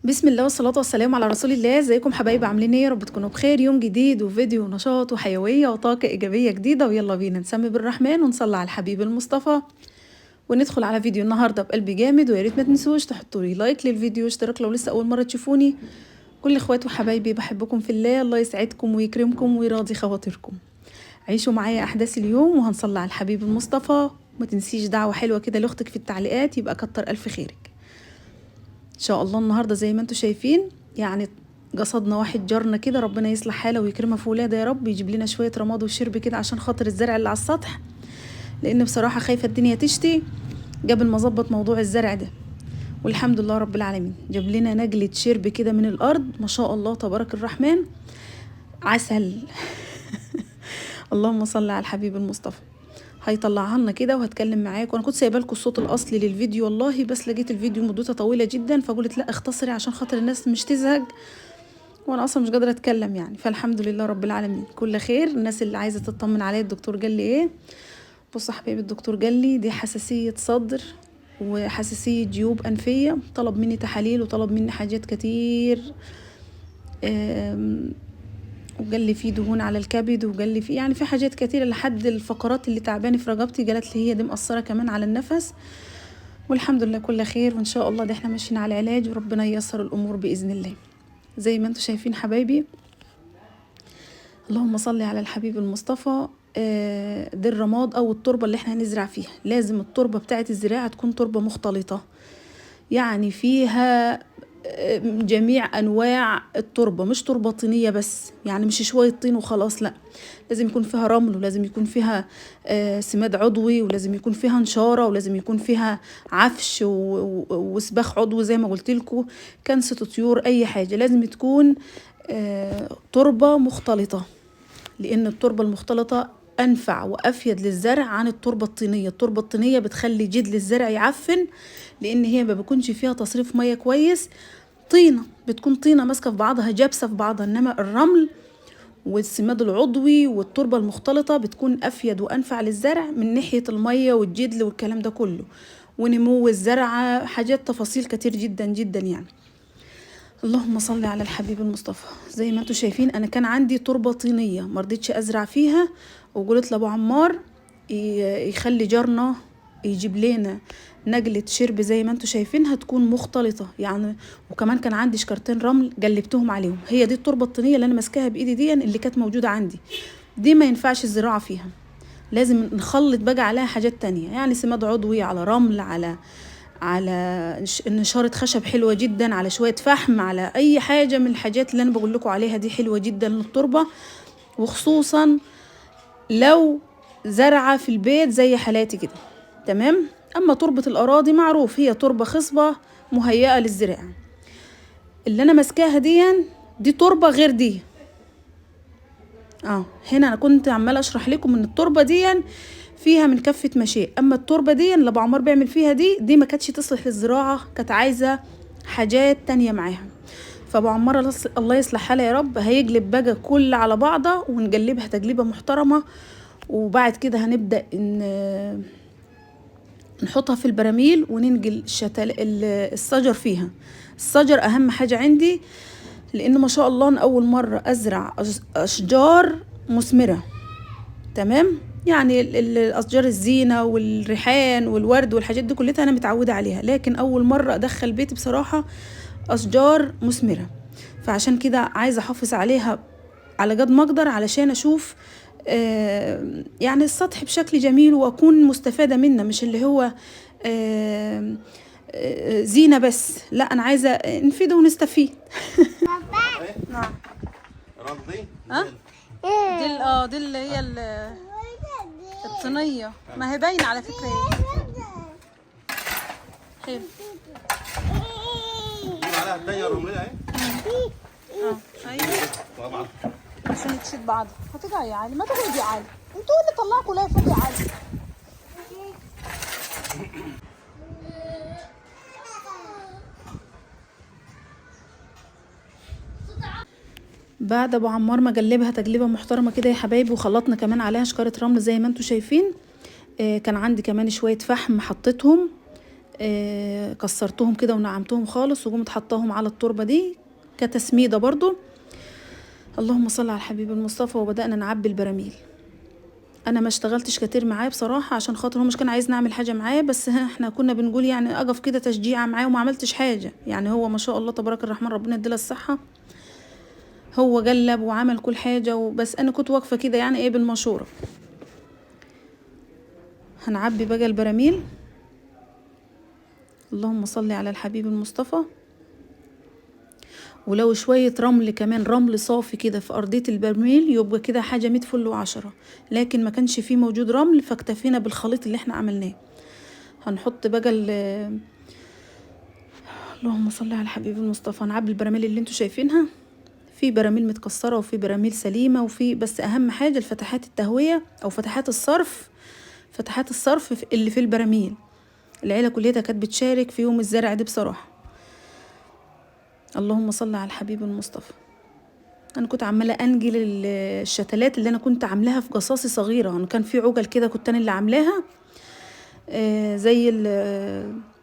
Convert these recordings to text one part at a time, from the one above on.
بسم الله والصلاة والسلام على رسول الله. ازيكم حبايبي؟ عاملين ايه؟ يا رب تكونوا بخير. يوم جديد وفيديو نشاط وحيوية وطاقة إيجابية جديدة، ويلا بينا نسمي بالرحمن ونصلي على الحبيب المصطفى وندخل على فيديو النهارده بقلب جامد. ويا ريت ما تنسوش تحطوا لي لايك للفيديو واشتراك لو لسه أول مرة تشوفوني. كل اخواتي وحبايبي بحبكم في الله، الله يسعدكم ويكرمكم ويراضي خواطركم. عيشوا معايا أحداث اليوم وهنصلي على الحبيب المصطفى. ما تنسيش دعوة حلوة كده لأختك في التعليقات، يبقى كتر ألف خيرك ان شاء الله. النهارده زي ما انتم شايفين يعني قصدنا واحد جارنا كده، ربنا يصلح حاله ويكرمه في ولاده يا رب، يجيب لنا شويه رماد وشرب كده عشان خاطر الزرع اللي على السطح، لان بصراحه خايفه الدنيا تشتي قبل ما اظبط موضوع الزرع ده. والحمد لله رب العالمين جاب لنا نجله شرب كده من الارض، ما شاء الله تبارك الرحمن، عسل. اللهم صل على الحبيب المصطفى. هيطلعها لنا كده وهتكلم معاكم. انا كنت سايبه لكم الصوت الاصلي للفيديو والله، بس لقيت الفيديو مدته طويله جدا فقلت لا اختصري عشان خاطر الناس مش تزهق، وانا اصلا مش قادره اتكلم يعني. فالحمد لله رب العالمين كل خير. الناس اللي عايزه تطمن عليا الدكتور قال لي ايه؟ بصوا يا حبايبي، الدكتور قال لي دي حساسيه صدر وحساسيه جيوب انفيه، طلب مني تحاليل وطلب مني حاجات كتير، وقال لي في دهون على الكبد، وقال لي في يعني في حاجات كتيره لحد الفقرات اللي تعباني في رقبتي، قالت لي هي دي مأثره كمان على النفس. والحمد لله كل خير، وان شاء الله ده احنا ماشيين على العلاج وربنا ييسر الامور باذن الله. زي ما انتم شايفين حبايبي، اللهم صل على الحبيب المصطفى. دي الرماد او التربه اللي احنا هنزرع فيها. لازم التربه بتاعه الزراعه تكون تربه مختلطه، يعني فيها جميع انواع التربه، مش تربه طينيه بس، يعني مش شويه طين وخلاص، لا، لازم يكون فيها رمل، ولازم يكون فيها سماد عضوي، ولازم يكون فيها نشاره، ولازم يكون فيها عفش وسباخ عضوي زي ما قلت لكم، كنسة طيور، اي حاجه لازم تكون تربه مختلطه، لان التربه المختلطه انفع وافيد للزرع عن التربه الطينيه. التربه الطينيه بتخلي جدل الزرع يعفن، لان هي ما بيكونش فيها تصريف ميه كويس، طينه بتكون طينه ماسكه في بعضها جابسه في بعضها، انما الرمل والسماد العضوي والتربه المختلطه بتكون افيد وانفع للزرع من ناحيه الميه والجدل والكلام ده كله، ونمو الزرعه، حاجات تفاصيل كتير جدا جدا يعني. اللهم صل على الحبيب المصطفى. زي ما انتم شايفين انا كان عندي تربه طينيه مرضتش ازرع فيها، وقلت لابو عمار يخلي جارنا يجيب لنا نجلة شرب زي ما انتم شايفين هتكون مختلطة يعني. وكمان كان عندي شكرتين رمل قلبتهم عليهم، هي دي التربة الطينية اللي انا ماسكاها بايدي دي اللي كانت موجودة عندي، دي ما ينفعش الزراعة فيها، لازم نخلط بقى عليها حاجات تانية، يعني سماد عضوي على رمل على نشارة خشب حلوة جدا، على شوية فحم، على اي حاجة من الحاجات اللي انا بقول لكم عليها دي حلوة جدا للتربة، وخصوصا لو زرعة في البيت زي حالاتي كده. تمام. اما تربة الاراضي معروف هي تربة خصبة مهيئة للزراعة. اللي انا ماسكاها دي تربة غير دي. هنا انا كنت عمالة اشرح لكم ان التربة فيها من كفة مشاء، اما التربة اللي ابو عمار بيعمل فيها دي ما كانتش تصلح للزراعة، كانت عايزة حاجات تانية معاها. فابو عمار الله يصلح حالها يا رب هيقلب بقى كل على بعضها ونقلبها تقليبة محترمة، وبعد كده هنبدأ نحطها في البراميل وننقل الشجر فيها. الشجر اهم حاجة عندي، لان ما شاء الله انا اول مرة ازرع اشجار مثمرة. تمام. يعني الاشجار الزينة والريحان والورد والحاجات دي كلها انا متعودة عليها، لكن اول مرة ادخل بيتي بصراحة اشجار مثمرة، فعشان كده عايزة احافظ عليها على قد ما اقدر، علشان اشوف يعني السطح بشكل جميل واكون مستفادة منه، مش اللي هو زينة بس، لا انا عايزة نفيد ونستفيد. نعم. دي دي اللي هي الصينية، ما هي باينة على فكرة حلو. عليها الدنيا الرملية اهي. ايوه طبعا عشان تشد بعضها. هتيجي يا علي، ما تقعدي يا علي، انتوا اللي طلعكوا لا فوق يا علي. بعد ابو عمار ما قلبها تقليبه محترمه كده يا حبايبي، وخلطنا كمان عليها شكاره رمل زي ما انتم شايفين، كان عندي كمان شويه فحم حطيتهم، كسرتهم كده ونعمتهم خالص وقمت حطاهم على التربة دي كتسميدة برضو. اللهم صل على الحبيب المصطفى. وبدأنا نعبي البراميل. انا ما اشتغلتش كتير معاه بصراحه عشان خاطر هو مش كان عايز نعمل حاجه معاه، بس احنا كنا بنقول يعني اقف كده تشجيعه معاه وما عملتش حاجه. يعني هو ما شاء الله تبارك الرحمن ربنا يديله الصحه، هو جلب وعمل كل حاجه وبس انا كنت واقفه كده يعني ايه بالمشوره. هنعبي بقى البراميل. اللهم صل على الحبيب المصطفى. ولو شوية رمل كمان، رمل صافي كده في أرضية البرميل، يبقى كده حاجة 100 فل و10. لكن ما كانش فيه موجود رمل، فاكتفينا بالخليط اللي احنا عملناه. هنحط بقى اللهم صل على الحبيب المصطفى. هنعبي البراميل اللي انتوا شايفينها، في براميل متكسرة وفي براميل سليمة وفي، بس أهم حاجة الفتحات التهوية أو فتحات الصرف. فتحات الصرف اللي في البراميل، العيلة كلها كانت بتشارك في يوم الزرع دي بصراحة. اللهم صل على الحبيب المصطفى. انا كنت عماله انجل الشتلات اللي انا كنت عاملاها في قصاصي صغيره. انا كان في عجل كده كنت انا اللي عاملاها، زي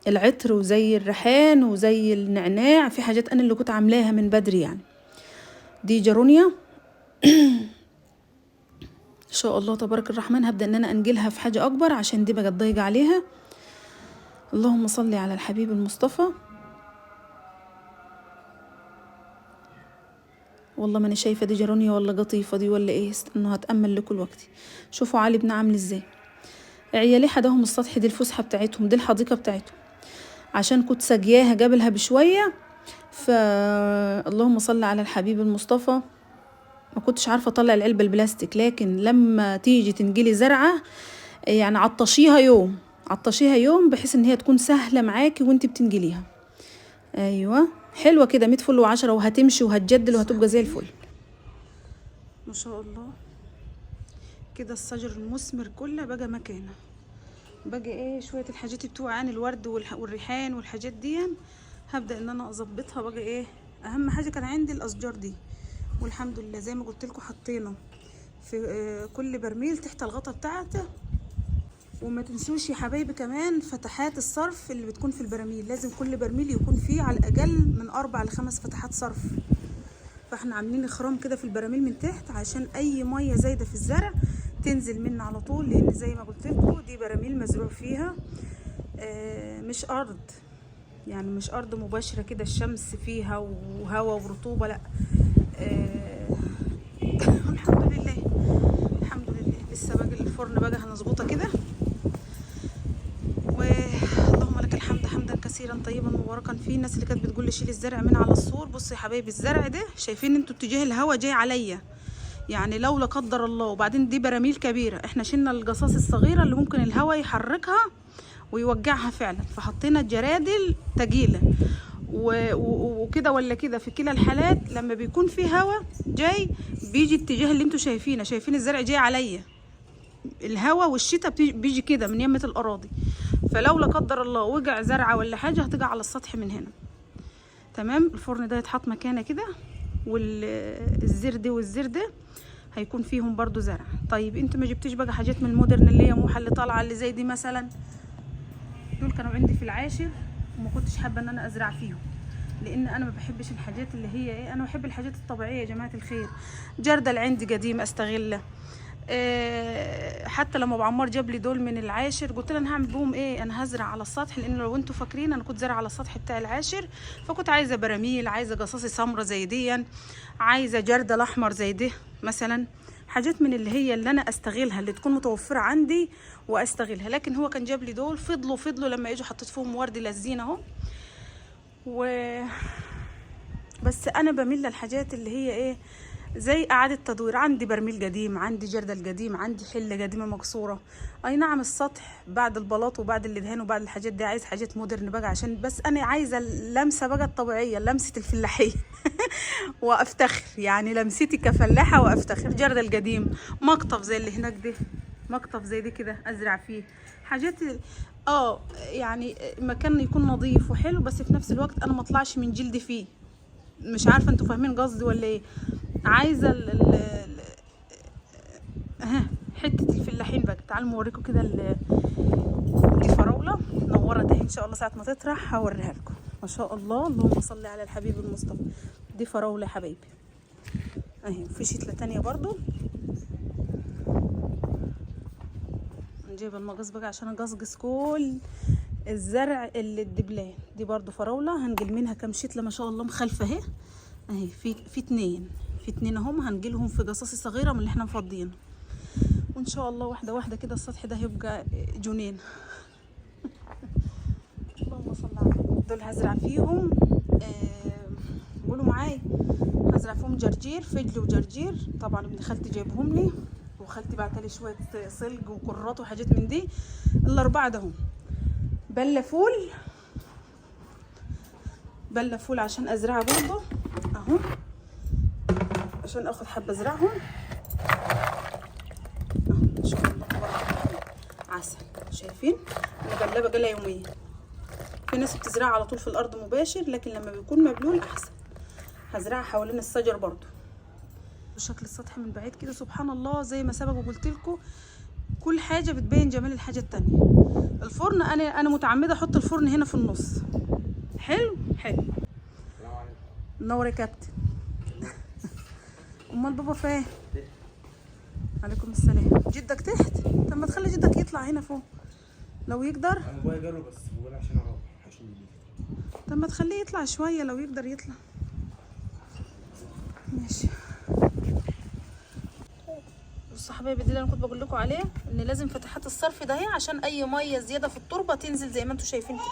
العطر وزي الريحان وزي النعناع، في حاجات انا اللي كنت عاملاها من بدري يعني. دي جارونيا ان شاء الله تبارك الرحمن هبدا ان انا انجلها في حاجه اكبر عشان دي بقت ضايقه عليها. اللهم صل على الحبيب المصطفى. والله ما انا شايفه دي جارونيا ولا قطيفه دي ولا ايه، استنوا هتامل لكم الوقت. شوفوا علي ابن عامل ازاي. عيالي حداهم السطح، دي الفسحه بتاعتهم، دي الحديقه بتاعتهم، عشان كنت ساقياها قبلها بشويه. اللهم صل على الحبيب المصطفى. ما كنتش عارفه اطلع العلبه البلاستيك، لكن لما تيجي تنجلي زرعه يعني عطشيها يوم، عطشيها يوم بحيث ان هي تكون سهله معاكي وانت بتنجليها. ايوه حلوه كده 100 فل و10، وهتمشي وهتجدل وهتبقى زي الفل ما شاء الله. كده الشجر المثمر كله بقى مكانه. بقى ايه شويه الحاجات بتوع عن الورد والريحان والحاجات دي هبدا ان انا اظبطها. بقى ايه اهم حاجه كان عندي الاشجار دي، والحمد لله زي ما قلت لكم حطينا في كل برميل تحت الغطا بتاعته. وما تنسوش يا حبايبي كمان فتحات الصرف اللي بتكون في البراميل، لازم كل برميل يكون فيه على الاقل من 4 ل5 فتحات صرف. فاحنا عاملين خرام كده في البراميل من تحت عشان اي ميه زايده في الزرع تنزل منه على طول، لان زي ما قلت لكم دي براميل مزروع فيها مش ارض، يعني مش ارض مباشره كده الشمس فيها وهواء ورطوبه، لا الحمد لله الحمد لله. لسه باقي الفرن بقى هنظبطها كده. اللهم لك الحمد حمدا كثيرا طيبا مباركا فيه. الناس اللي كانت بتقول لي شيل الزرع من على السور، بصوا يا حبايبي الزرع ده شايفين انتوا اتجاه الهواء جاي عليا، يعني لو لا قدر الله. وبعدين دي براميل كبيره، احنا شلنا القصاص الصغيره اللي ممكن الهواء يحركها ويوجعها فعلا، فحطينا الجرادل تقيله وكده ولا كده. في كلا الحالات لما بيكون في هواء جاي بيجي اتجاه اللي انتوا شايفينه، شايفين الزرع جاي عليا، الهواء والشتاء بيجي كده من يمة الاراضي. فلو لا قدر الله وقع زرعه ولا حاجه هتقع على السطح من هنا. تمام. الفرن ده يتحط مكانه كده، والزر ده والزر ده هيكون فيهم برضو زرع. طيب انت ما جبتيش بقى حاجات من المودرن اللي هي موحه اللي طالعه اللي زي دي مثلا؟ دول كانوا عندي في العاشر وما كنتش حابه ان انا ازرع فيهم، لان انا ما بحبش الحاجات اللي هي ايه، انا بحب الحاجات الطبيعيه يا جماعه الخير. جردل عندي قديم استغله. حتى لما ابو عمار جاب لي دول من العاشر قلت له انا هعمل بهم ايه، انا هزرع على السطح، لان لو انتوا فاكرين انا كنت زرع على السطح بتاع العاشر، فكنت عايزه براميل، عايزه قصاصي سمره زي دي، عايزه جردل احمر زي ده مثلا، حاجات من اللي هي اللي انا استغلها اللي تكون متوفره عندي واستغلها. لكن هو كان جاب لي دول فضلوا لما اجوا حطيت فيهم ورد لذين اهو بس انا بميل للحاجات اللي هي ايه زي اعاده تدوير. عندي برميل قديم، عندي جردل قديم، عندي حله قديمه مكسوره. اي نعم السطح بعد البلاط وبعد الادهان وبعد الحاجات دي عايز حاجات مودرن بقى، عشان بس انا عايزه اللمسه بقى الطبيعيه، لمسه الفلاحيه وافتخر يعني لمستي كفلاحه وافتخر. جردل قديم، مقطف زي اللي هناك ده، مقطف زي دي كده ازرع فيه حاجات يعني مكان يكون نظيف وحلو، بس في نفس الوقت انا ما اطلعش من جلدي فيه. مش عارفه انتوا فاهمين قصدي ولا ايه. عايزه حته الفلاحين بقى. تعالوا اوريكم كده دي فراوله منوره ده ان شاء الله. ساعه ما تطرح هوريها لكم. ما شاء الله، اللهم صل على الحبيب المصطفى. دي فراوله يا حبايبي اهي. في شتله تانية برضو. نجيب المقص بقى عشان اقصقص كل الزرع اللي الدبلان. دي برضو فراوله هنجيل منها كام شتله ما شاء الله مخلفه اهي. اهي في اتنين اهم، هنجيلهم في قصاصي صغيره من اللي احنا مفضيينها. وان شاء الله واحده واحده كده السطح ده هيبقى جنين. اللهم صل على النبي. دول هزرع فيهم قولوا معايا، هزرع فيهم جرجير، فجل وجرجير. طبعا ابن خالتي جايبهم لي، وخالتي بعتلي شويه صلج وكرات وحاجات من دي. الاربعه ده هم بله فول عشان ازرعها برضه اهو، عشان اخد حبه ازرعهم اهو. ان شاء الله عسل. شايفين انا بقلبه قله يوميه. في ناس بتزرعها على طول في الارض مباشر، لكن لما بيكون مبلول احسن. هزرعها حوالين الشجر برضو. وشكل السطح من بعيد كده سبحان الله، زي ما سبق وقلت لكم كل حاجه بتبين جمال الحاجه التانية. الفرن انا متعمده احط الفرن هنا في النص. حلو. نور يا كابتن. امال بابا فين؟ عليكم السلام. جدك تحت؟ طب ما تخلي جدك يطلع هنا فوق لو يقدر. انا ابويا جرب بس بقول عشان اروح عشان طب ما تخليه يطلع شويه لو يقدر يطلع. ماشي. بصوا حبايبي، دي اللي انا كنت بقول لكم عليه، ان لازم فتحات الصرف ده اهي عشان اي ميه زياده في التربه تنزل زي ما انتم شايفين كده.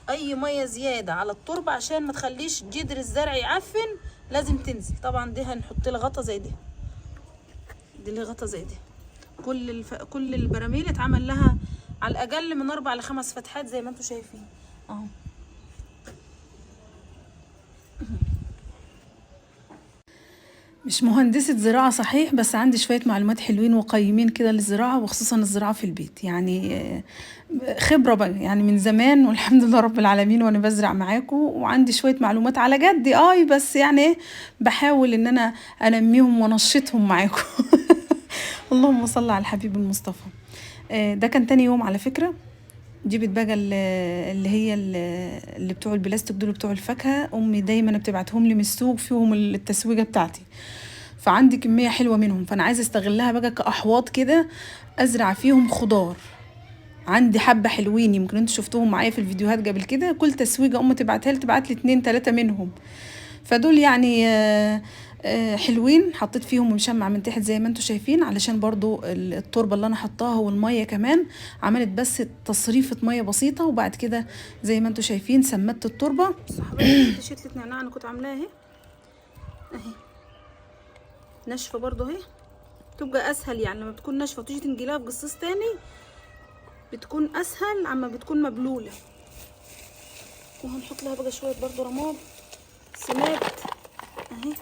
اي ميه زياده على التربه عشان ما تخليش جدر الزرع يعفن لازم تنزل. طبعا دي هنحط لها غطا زي دي. دي اللي غطا زي دي. كل البراميل اتعمل لها على الاقل من 4 ل 5 فتحات زي ما انتم شايفين اهو. مش مهندسة زراعة صحيح، بس عندي شوية معلومات حلوين وقيمين كده للزراعة، وخصوصا الزراعة في البيت. يعني خبرة بقى يعني من زمان، والحمد لله رب العالمين وانا بزرع معاكم، وعندي شوية معلومات على جدي بس يعني بحاول ان انا انميهم وانشطهم معاكم. اللهم صل على الحبيب المصطفى. ده كان تاني يوم على فكرة. جبت بقى اللي بتوع البلاستيك دول بتوع الفاكهة. امي دايما بتبعتهم لي من السوق فيهم التسويجة بتاعتي، فعندي كمية حلوة منهم، فانا عايزة استغلها بقى كأحواض كده ازرع فيهم خضار. عندي حبة حلوين يمكن انتوا شفتوهم معايا في الفيديوهات قبل كده. كل تسويجة امي تبعتها لي تبعت لي 2 3 منهم، فدول يعني حلوين. حطيت فيهم مشمع من تحت زي ما انتوا شايفين، علشان برضو التربة اللي انا حطاها والمية كمان عملت بس تصريفة مية بسيطة. وبعد كده زي ما انتوا شايفين سمدت التربة. صاحبتي شتلة نعناع انا كنت عاملاها اهي ناشفة برضو اهي، تبقى اسهل. يعني لما بتكون ناشفة وتيجي تنجلها بقصاص تاني بتكون اسهل عما بتكون مبلولة. وهنحط لها بقى شوية برضو رماد سماد اهي.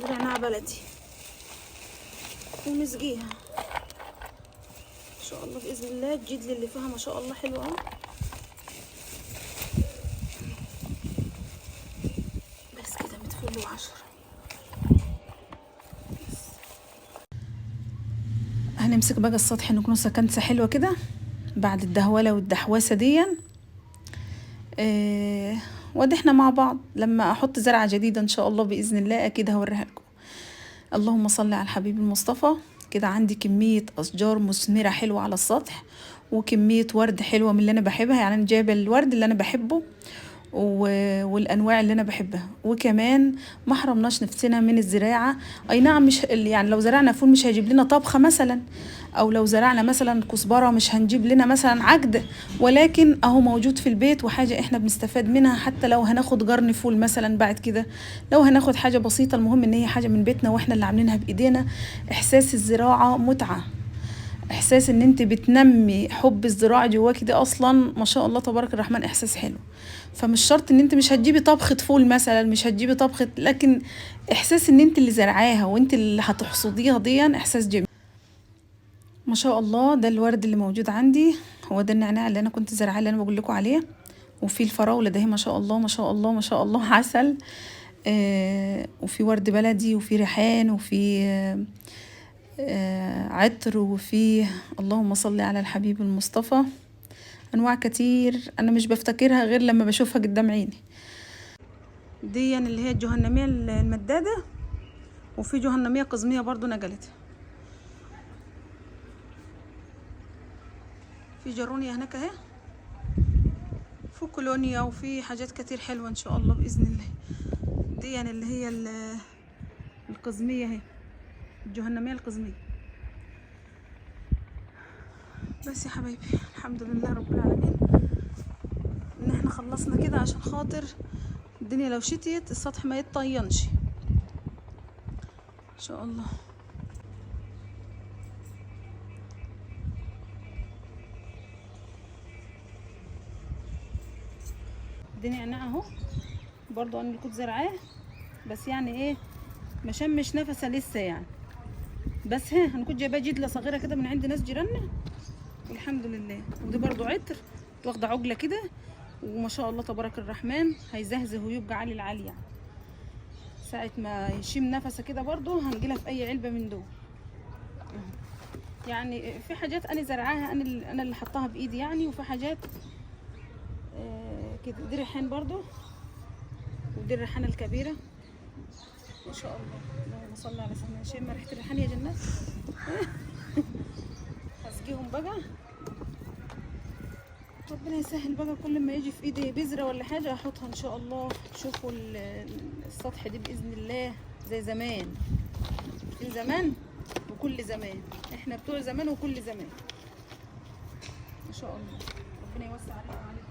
نعناع بلدي ونسقيها ان شاء الله باذن الله. الجدل اللي فيها ما شاء الله حلو اهو. بس كده متفل و10. هنمسك بقى السطح نكنسه كنسه حلوه كده بعد الدهوله والدحوسه دي. وادي احنا مع بعض لما احط زرعه جديده ان شاء الله باذن الله اكيد هوريها لكم. اللهم صل على الحبيب المصطفى. كده عندي كميه اشجار مثمره حلوه على السطح، وكميه ورد حلوه من اللي انا بحبها. يعني انا جايبه الورد اللي انا بحبه والانواع اللي انا بحبها. وكمان ما حرمناش نفسنا من الزراعه. اي نعم مش يعني لو زرعنا فول مش هيجيب لنا طبخه مثلا، او لو زرعنا مثلا كزبره مش هنجيب لنا مثلا عجد، ولكن اهو موجود في البيت وحاجه احنا بنستفاد منها. حتى لو هناخد قرن فول مثلا بعد كده، لو هناخد حاجه بسيطه، المهم ان هي حاجه من بيتنا واحنا اللي عاملينها بايدينا. احساس الزراعه متعه، احساس ان انت بتنمي حب الزراعه جواكي، ده اصلا ما شاء الله تبارك الرحمن احساس حلو. فمش شرط ان انت مش هتجيبي طبخه فول مثلا، مش هتجيبي طبخه، لكن احساس ان انت اللي زرعاها وانت اللي هتحصديها دي احساس جميل. ما شاء الله ده الورد اللي موجود عندي، هو ده النعناع اللي انا كنت زرعاه اللي انا بقول لكم عليه. وفي الفراوله ده ما شاء الله ما شاء الله ما شاء الله عسل. وفي ورد بلدي وفي ريحان وفي عطر وفي اللهم صل على الحبيب المصطفى، انواع كتير انا مش بفتكرها غير لما بشوفها قدام عيني. دي اللي هي الجهنمية المدادة، وفي جهنمية قزمية برضو نقلت. في جارونيا هناك اهي، في كولونيا، وفي حاجات كتير حلوة ان شاء الله بإذن الله. دي اللي هي القزمية اهي، الجهنمية القزمية. بس يا حبايبي الحمد لله رب العالمين ان احنا خلصنا كده، عشان خاطر الدنيا لو شتيت السطح ما يتطينش ان شاء الله. الدنيا نعناع اهو برضو، انا اللي كنت زرعاه، بس يعني ايه ما شمش نفسه لسه يعني. بس انا كنت جايباه جدله صغيره كده من عند ناس جيراننا والحمد لله. ودي برضو عطر واخده عجله كده، وما شاء الله تبارك الرحمن هيزهزه ويبقى عالي العالي يعني. ساعه ما يشم نفسه كده برضو هنجيلها في اي علبه من دول. يعني في حاجات انا زرعاها، انا اللي حطاها بايدي يعني، وفي حاجات كده. دي ريحان برضو، ودي الريحانه الكبيره ما شاء الله. اللهم صل على سيدنا. شم ريحه الريحان يا جنات. هسقيهم بقى، ربنا يسهل بقى. كل ما يجي في ايدي بذره ولا حاجه احطها ان شاء الله. شوفوا السطح دي باذن الله زي زمان، من زمان وكل زمان. احنا بتوع زمان وكل زمان ما شاء الله. ربنا يوسع علينا وعليكم.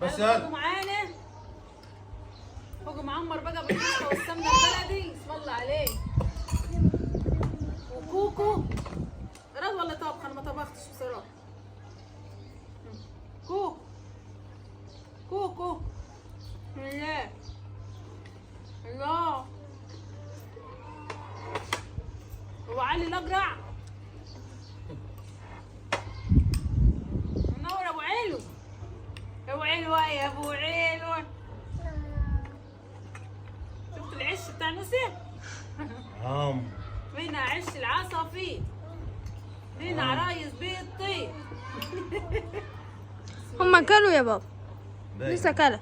بس خدوا معانا فوق معمر بقى بالقشطه والسمنه البلدي، اسم الله عليه. وكوكو رد ولا طبخ؟ انا ما طبختش بصراحه. كوكو كوكو الله الله. هو علي الاقرع منور ابو علو. ابو علوة يا ابو علوة، شفت العش بتاع نسي؟ هنا عش العصافير، هنا عرايس بيض طيب. هما كلوا يا بابا، باين. لسه كلا.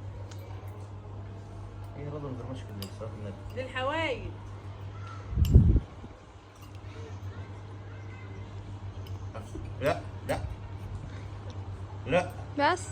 ايه رضا مش كده للحوايج. لا لا لا بس